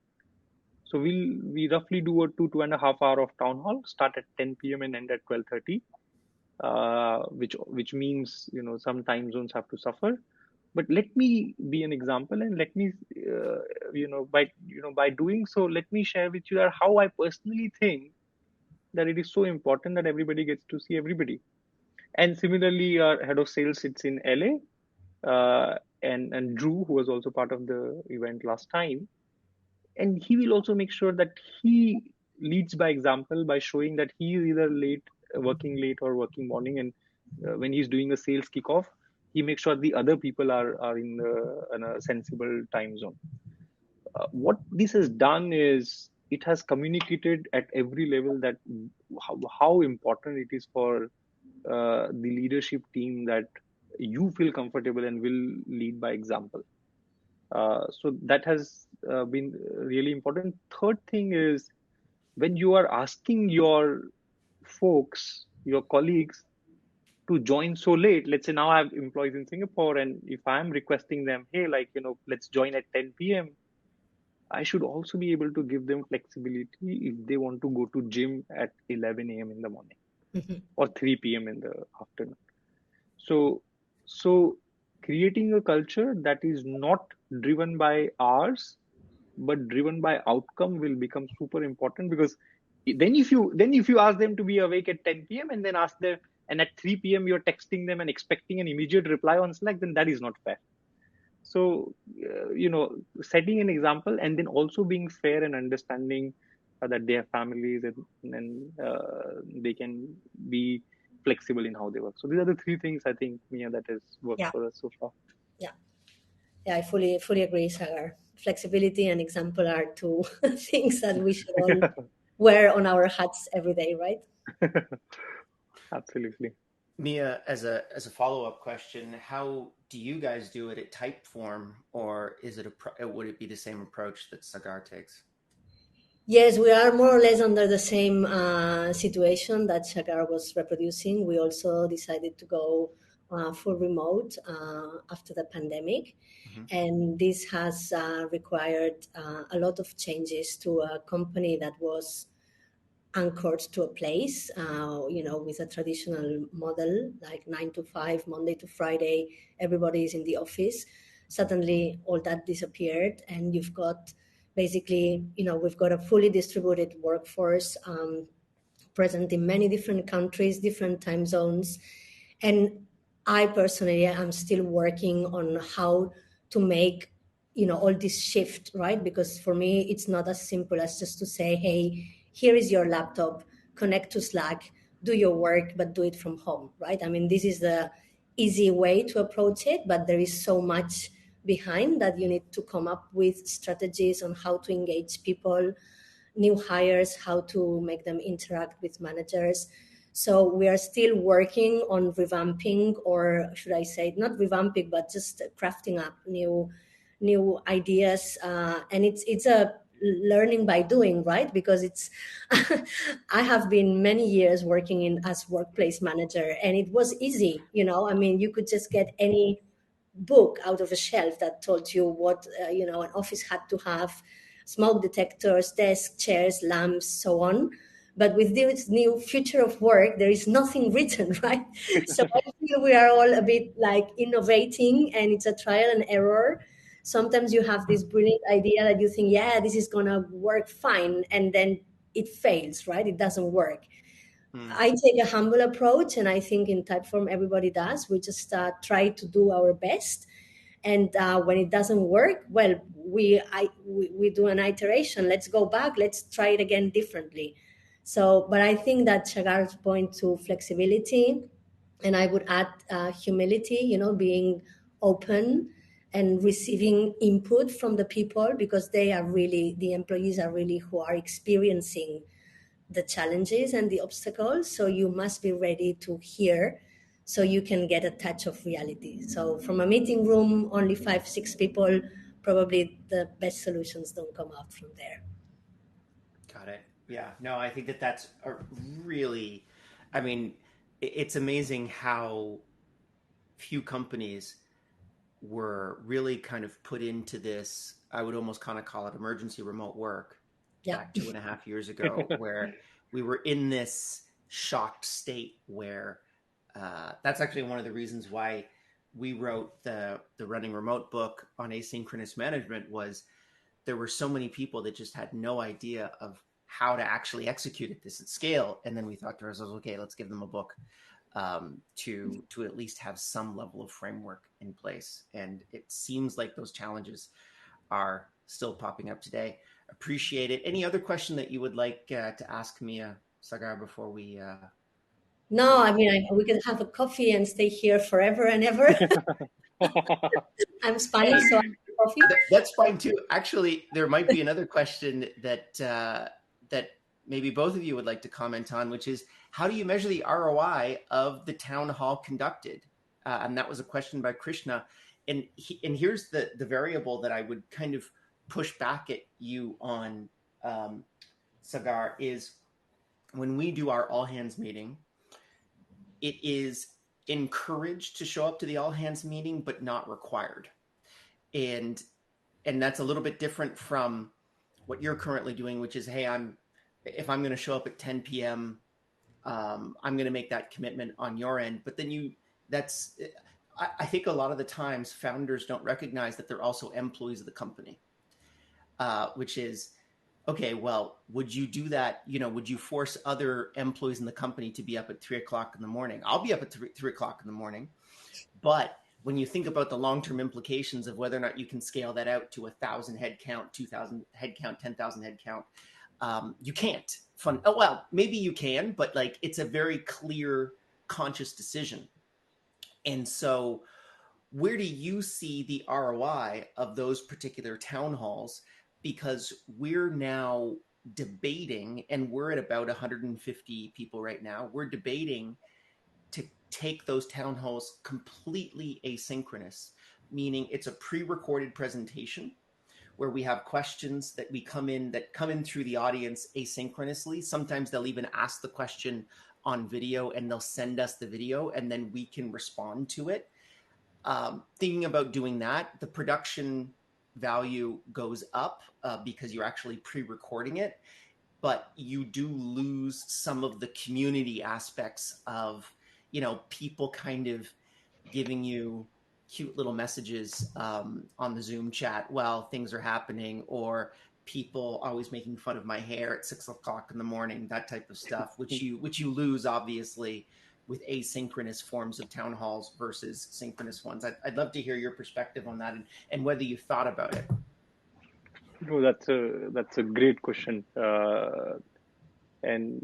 So we roughly do a 2.5 hour of town hall, start at 10 p.m. and end at 12:30, which means some time zones have to suffer. But let me be an example, and let me by doing so, let me share with you that how I personally think that it is so important that everybody gets to see everybody. And similarly, our head of sales sits in LA, and Drew, who was also part of the event last time, and he will also make sure that he leads by example by showing that he is either working late or working morning, and when he's doing a sales kickoff, he makes sure the other people are in a sensible time zone. What this has done is it has communicated at every level that how important it is for the leadership team that you feel comfortable and will lead by example. So that has been really important. Third thing is, when you are asking your folks, your colleagues, to join so late, let's say now I have employees in Singapore, and if I'm requesting them, hey, let's join at 10 p.m., I should also be able to give them flexibility if they want to go to gym at 11 a.m. in the morning Mhm. or 3 p.m. in the afternoon. So, so creating a culture that is not driven by hours but driven by outcome will become super important, because then if you ask them to be awake at 10 p.m. and then ask them, and at 3 p.m. you're texting them and expecting an immediate reply on Slack, then that is not fair. So setting an example and then also being fair and understanding that they have families, and they can be flexible in how they work. So these are the three things I think, Mia, that has worked Yeah, for us so far. yeah, yeah. I fully agree, Sagar. Flexibility and example are two things that we should all wear on our hats every day, right? Absolutely. Mia, as a follow-up question, how do you guys do it at Typeform, or would it be the same approach that Sagar takes? Yes, we are more or less under the same situation that Sagar was reproducing. We also decided to go full remote after the pandemic. Mm-hmm. And this has required a lot of changes to a company that was anchored to a place, with a traditional model like 9 to 5, Monday to Friday, everybody is in the office. Suddenly, all that disappeared, and you've got basically, we've got a fully distributed workforce present in many different countries, different time zones. And I personally am still working on how to make, all this shift, right? Because for me, it's not as simple as just to say, hey, here is your laptop, connect to Slack, do your work, but do it from home, right? I mean, this is the easy way to approach it, but there is so much behind that you need to come up with strategies on how to engage people, new hires, how to make them interact with managers. So we are still working on revamping, or should I say, not revamping, but just crafting up new ideas. And it's a learning by doing, right? Because it's I have been many years working in as workplace manager, and it was easy. I mean, you could just get any book out of a shelf that told you what an office had to have: smoke detectors, desks, chairs, lamps, so on. But with this new future of work, there is nothing written, right? So I feel we are all a bit like innovating, and it's a trial and error. Sometimes you have this brilliant idea that you think, yeah, this is gonna work fine, and then it fails, right? It doesn't work. Mm. I take a humble approach, and I think in Typeform everybody does. We just try to do our best, and when it doesn't work, well, we do an iteration. Let's go back. Let's try it again differently. So, but I think that Shagar's point to flexibility, and I would add humility. Being open and receiving input from the people, because the employees are really who are experiencing the challenges and the obstacles. So you must be ready to hear so you can get a touch of reality. So from a meeting room, only 5, 6 people, probably the best solutions don't come out from there. Got it. Yeah. No, I think that's a really, I mean, it's amazing how few companies were really kind of put into this. I would almost kind of call it emergency remote work Yeah. back 2.5 years ago, where we were in this shocked state where that's actually one of the reasons why we wrote the running remote book on asynchronous management. Was there were so many people that just had no idea of how to actually execute this at scale, and then we thought to ourselves, okay, let's give them a book to at least have some level of framework in place. And it seems like those challenges are still popping up today. Appreciate it. Any other question that you would like to ask Mia, Sagar, before we? No, I mean, we could have a coffee and stay here forever and ever. I'm Spanish, so I have coffee. That's fine too. Actually, there might be another question that maybe both of you would like to comment on, which is, how do you measure the ROI of the town hall conducted? And that was a question by Krishna. And here's the variable that I would kind of push back at you on, Sagar, is when we do our all hands meeting, it is encouraged to show up to the all hands meeting, but not required. And that's a little bit different from what you're currently doing, which is, hey, if I'm going to show up at 10 p.m., I'm going to make that commitment on your end. But then I think a lot of the times founders don't recognize that they're also employees of the company, which is, okay, well, would you do that? Would you force other employees in the company to be up at 3 o'clock in the morning? I'll be up at 3 o'clock in the morning. But when you think about the long-term implications of whether or not you can scale that out to 1,000 head count, 2,000 head count, 10,000 head count, you can't. Oh, well, maybe you can, but like it's a very clear, conscious decision. And so where do you see the ROI of those particular town halls? Because we're now debating, and we're at about 150 people right now, we're debating to take those town halls completely asynchronous, meaning it's a pre-recorded presentation where we have questions that come in through the audience asynchronously. Sometimes they'll even ask the question on video and they'll send us the video and then we can respond to it. Thinking about doing that, the production value goes up because you're actually pre-recording it, but you do lose some of the community aspects of, people kind of giving you cute little messages on the Zoom chat while things are happening, or people always making fun of my hair at 6 o'clock in the morning, that type of stuff, which you lose obviously with asynchronous forms of town halls versus synchronous ones. I'd love to hear your perspective on that and whether you thought about it. No, that's a great question. And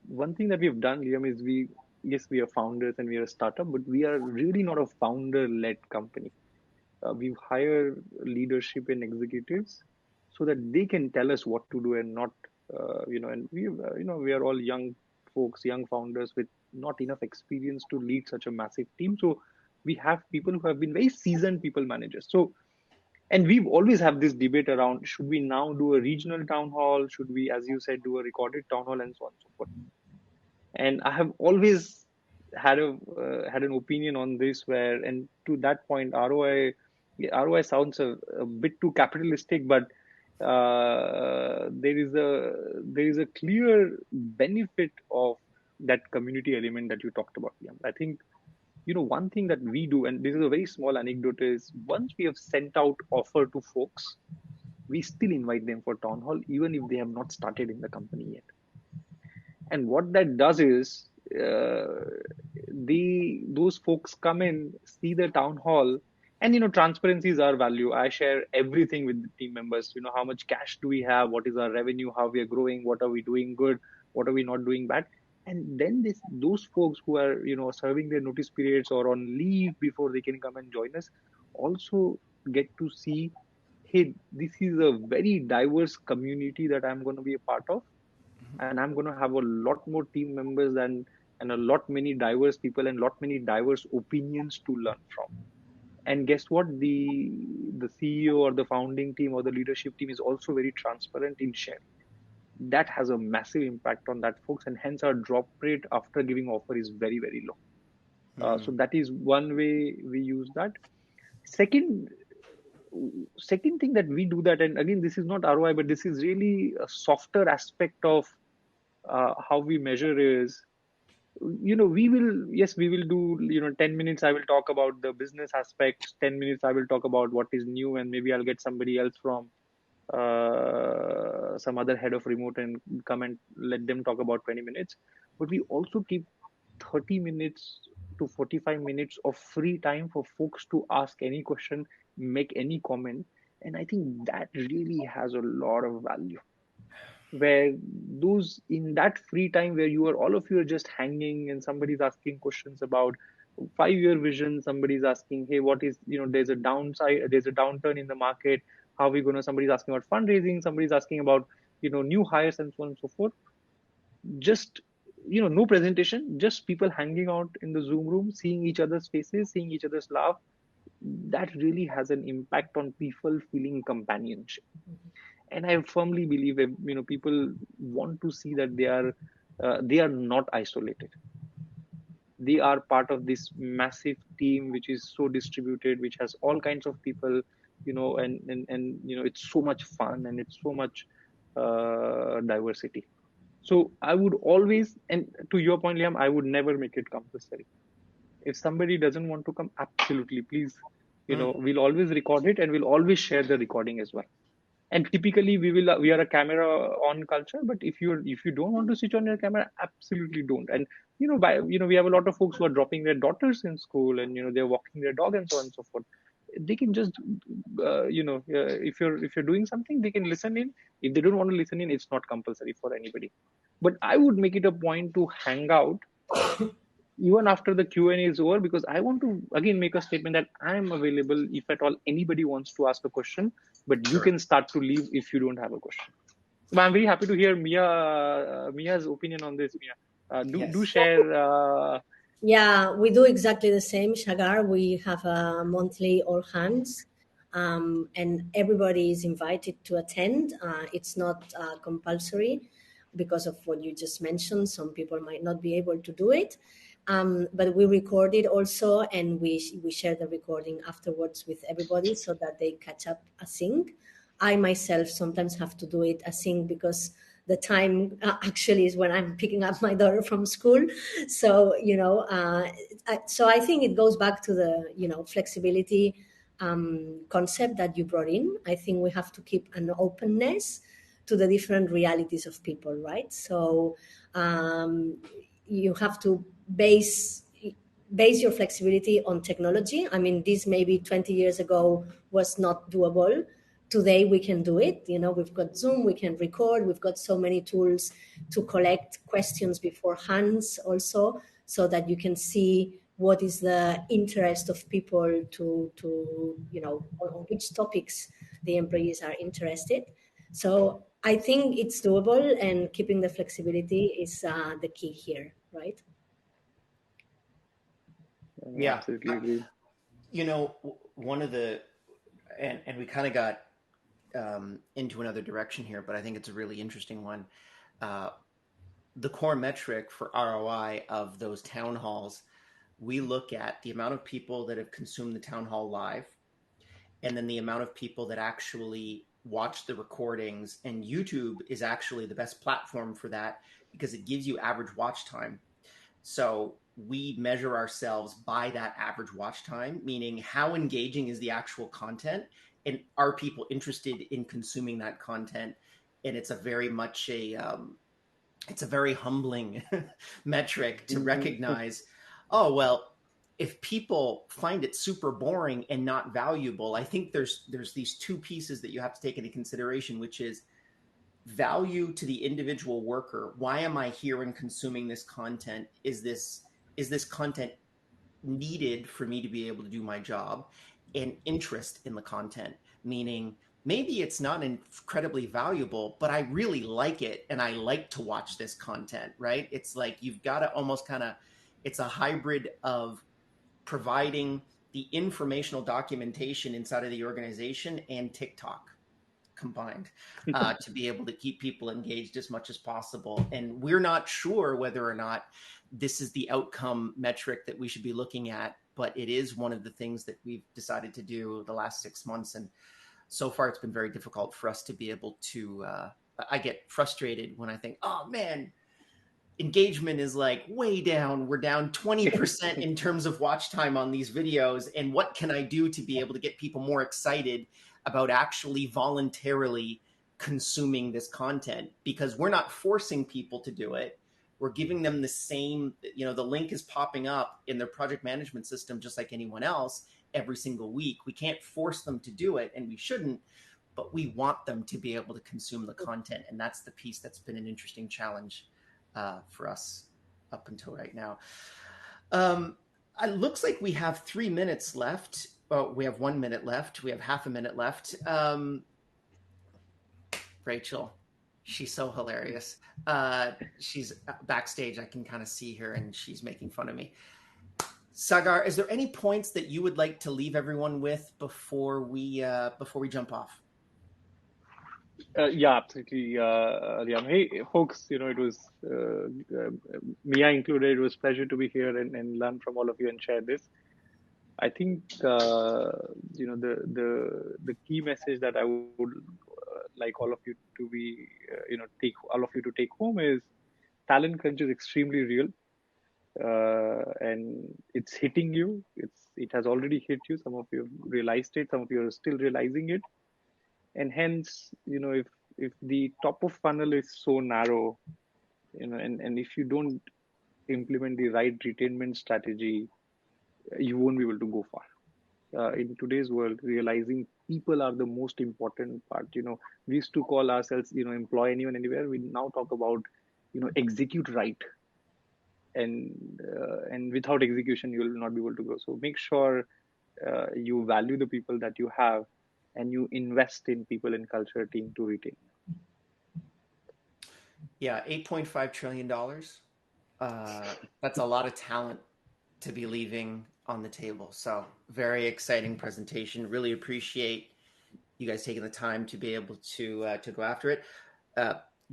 one thing that we've done, Liam, is we are founders and we are a startup, but we are really not a founder-led company. We've hired leadership and executives so that they can tell us what to do and not, and we are all young folks, young founders with not enough experience to lead such a massive team. So we have people who have been very seasoned people managers. So, and we've always have this debate around, should we now do a regional town hall? Should we, as you said, do a recorded town hall and so on and so forth? And I have always had an opinion on this and to that point, ROI sounds a bit too capitalistic, but there is a clear benefit of that community element that you talked about. Yeah. I think, one thing that we do, and this is a very small anecdote, is once we have sent out offer to folks, we still invite them for town hall, even if they have not started in the company yet. And what that does is those folks come in, see the town hall, and transparency is our value. I share everything with the team members. How much cash do we have? What is our revenue? How we are growing? What are we doing good? What are we not doing bad? And then those folks who are serving their notice periods or on leave before they can come and join us also get to see, hey, this is a very diverse community that I'm going to be a part of. And I'm going to have a lot more team members and a lot many diverse people and lot many diverse opinions to learn from. And guess what? The CEO or the founding team or the leadership team is also very transparent in sharing. That has a massive impact on that folks, and hence our drop rate after giving offer is very, very low. So that is one way we use that. Second thing that we do that, and again, this is not ROI, but this is really a softer aspect of how we measure is, we will do, 10 minutes I will talk about the business aspects, 10 minutes I will talk about what is new, and maybe I'll get somebody else from some other head of remote and come and let them talk about 20 minutes. But we also keep 30 minutes to 45 minutes of free time for folks to ask any question, make any comment. And I think that really has a lot of value, where those in that free time where all of you are just hanging and somebody's asking questions about 5-year vision, somebody's asking, hey, what is, there's a downturn in the market, how are we going to, somebody's asking about fundraising, somebody's asking about, new hires and so on and so forth. Just, no presentation, just people hanging out in the Zoom room, seeing each other's faces, seeing each other's laugh. That really has an impact on people feeling companionship. And I firmly believe if people want to see that they are not isolated. They are part of this massive team which is so distributed, which has all kinds of people and it's so much fun and it's so much diversity. So I would always, and to your point, Liam, I would never make it compulsory. If somebody doesn't want to come, absolutely, please, Mm. we'll always record it and we'll always share the recording as well. And typically we are a camera on culture, but if you don't want to switch on your camera, absolutely don't. And we have a lot of folks who are dropping their daughters in school, and they're walking their dog and so on and so forth. They can just if you're doing something, they can listen in. If they don't want to listen in, it's not compulsory for anybody. But I would make it a point to hang out even after the Q&A is over, because I want to again make a statement that I am available if at all anybody wants to ask a question, but you Sure. can start to leave if you don't have a question. But I'm very happy to hear Mia's opinion on this. Mia, do Yes. share. Yeah, we do exactly the same, Shagar. We have a monthly all hands, and everybody is invited to attend. It's not compulsory because of what you just mentioned. Some people might not be able to do it, but we record it also, and we share the recording afterwards with everybody so that they catch up async. I myself sometimes have to do it async because the time actually is when I'm picking up my daughter from school. So, so I think it goes back to the, flexibility concept that you brought in. I think we have to keep an openness to the different realities of people, right? So you have to base your flexibility on technology. I mean, this maybe 20 years ago was not doable. Today we can do it. We've got Zoom, we can record, we've got so many tools to collect questions beforehand also, so that you can see what is the interest of people to on which topics the employees are interested. So I think it's doable, and keeping the flexibility is the key here, right? Yeah. Absolutely agree. One of the and we kind of got into another direction here, but I think it's a really interesting one. Uh, the core metric for ROI of those town halls, we look at the amount of people that have consumed the town hall live, and then the amount of people that actually watch the recordings. And YouTube is actually the best platform for that because it gives you average watch time. So we measure ourselves by that average watch time, meaning how engaging is the actual content, and are people interested in consuming that content? And it's a very much it's a very humbling metric to recognize, oh, well, if people find it super boring and not valuable, I think there's these two pieces that you have to take into consideration, which is value to the individual worker. Why am I here and consuming this content? Is this content needed for me to be able to do my job? And interest in the content, meaning maybe it's not incredibly valuable, but I really like it and I like to watch this content, right? It's like you've got to almost kind of, it's a hybrid of providing the informational documentation inside of the organization and TikTok combined to be able to keep people engaged as much as possible. And we're not sure whether or not this is the outcome metric that we should be looking at, but it is one of the things that we've decided to do the last 6 months. And so far, it's been very difficult for us to be able to. I get frustrated when I think, oh man, engagement is like way down. We're down 20% in terms of watch time on these videos. And what can I do to be able to get people more excited about actually voluntarily consuming this content? Because we're not forcing people to do it. We're giving them the same, the link is popping up in their project management system just like anyone else every single week. We can't force them to do it, and we shouldn't, but we want them to be able to consume the content. And that's the piece that's been an interesting challenge for us up until right now. It looks like we have 3 minutes left. Oh, we have 1 minute left. We have half a minute left. Rachel, she's so hilarious. She's backstage. I can kind of see her, and she's making fun of me. Sagar, is there any points that you would like to leave everyone with before we jump off? Yeah, absolutely, Liam. Hey, folks, it was Mia included. It was a pleasure to be here and learn from all of you and share this. I think the key message that I would like all of you to be take all of you to take home is talent crunch is extremely real, and it's hitting you. It has already hit you. Some of you have realized it. Some of you are still realizing it, and hence if the top of funnel is so narrow, and if you don't implement the right retainment strategy, you won't be able to go far. In today's world, realizing people are the most important part. We used to call ourselves, employ anyone anywhere. We now talk about, execute right, and without execution, you will not be able to grow. So make sure you value the people that you have, and you invest in people and culture team to retain. Yeah, $8.5 trillion. That's a lot of talent to be leaving on the table. So very exciting presentation. Really appreciate you guys taking the time to be able to go after it.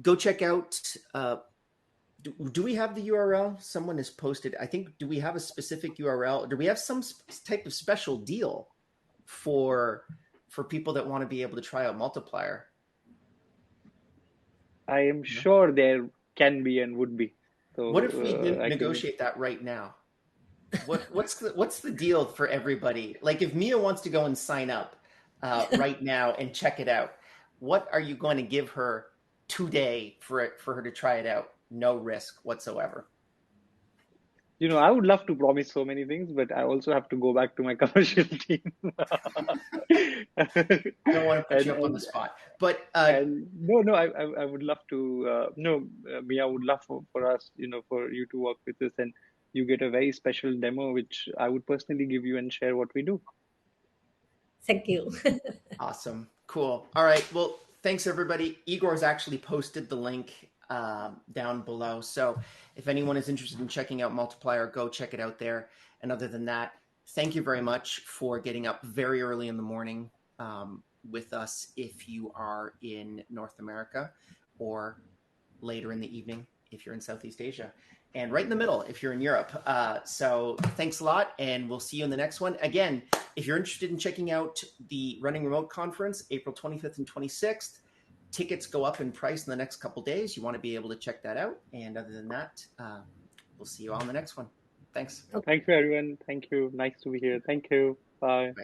Go check out. Do we have the URL? Someone has posted. I think. Do we have a specific URL? Do we have some type of special deal for people that want to be able to try out Multiplier? I am sure there can be and would be. So what if we I negotiate that right now? What's the deal for everybody? Like if Mia wants to go and sign up right now and check it out, what are you going to give her today for her to try it out? No risk whatsoever. I would love to promise so many things, but I also have to go back to my commercial team. I don't want to put you up on the spot, but no, I would love to. No, Mia, I would love for us, for you to work with us, and you get a very special demo, which I would personally give you and share what we do. Thank you. Awesome. Cool. All right. Well, thanks everybody. Igor's actually posted the link down below. So if anyone is interested in checking out Multiplier, go check it out there. And other than that, thank you very much for getting up very early in the morning with us if you are in North America, or later in the evening if you're in Southeast Asia, and right in the middle if you're in Europe. So thanks a lot, and we'll see you in the next one. Again, if you're interested in checking out the Running Remote Conference, April 25th and 26th, tickets go up in price in the next couple days. You want to be able to check that out. And other than that, we'll see you all in the next one. Thanks. Thank you, everyone. Thank you. Nice to be here. Thank you. Bye. Bye.